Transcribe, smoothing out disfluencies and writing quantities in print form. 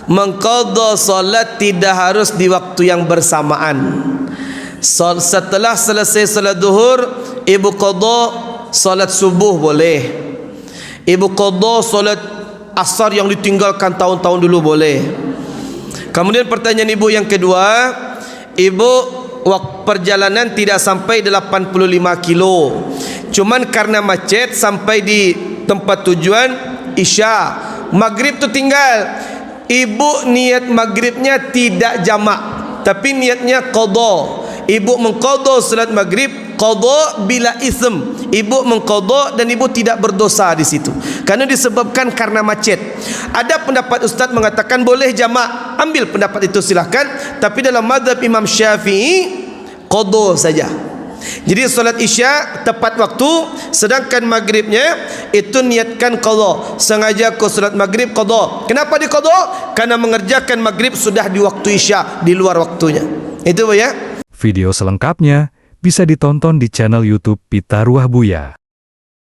mengqadha solat tidak harus di waktu yang bersamaan. Setelah selesai salat zuhur, ibu qadha salat subuh boleh. Ibu qadha salat asar yang ditinggalkan tahun-tahun dulu boleh. Kemudian pertanyaan ibu yang kedua, ibu perjalanan tidak sampai 85 kilo, cuman karena macet sampai di tempat tujuan isya, maghrib tu tinggal. Ibu niat maghribnya tidak jamak, tapi niatnya qadha. Ibu mengqadha salat maghrib qadha bila ism. Ibu mengqadha dan ibu tidak berdosa di situ, karena disebabkan karena macet. Ada pendapat ustaz mengatakan boleh jamak, ambil pendapat itu silahkan, tapi dalam mazhab Imam Syafi'i qadha saja. Jadi solat isya tepat waktu, sedangkan maghribnya itu niatkan qadha. Sengaja kau solat maghrib qadha. Kenapa di qadha? Karena mengerjakan maghrib sudah di waktu isya, di luar waktunya. Itu ya. Video selengkapnya bisa ditonton di channel YouTube Pita Ruah Buya.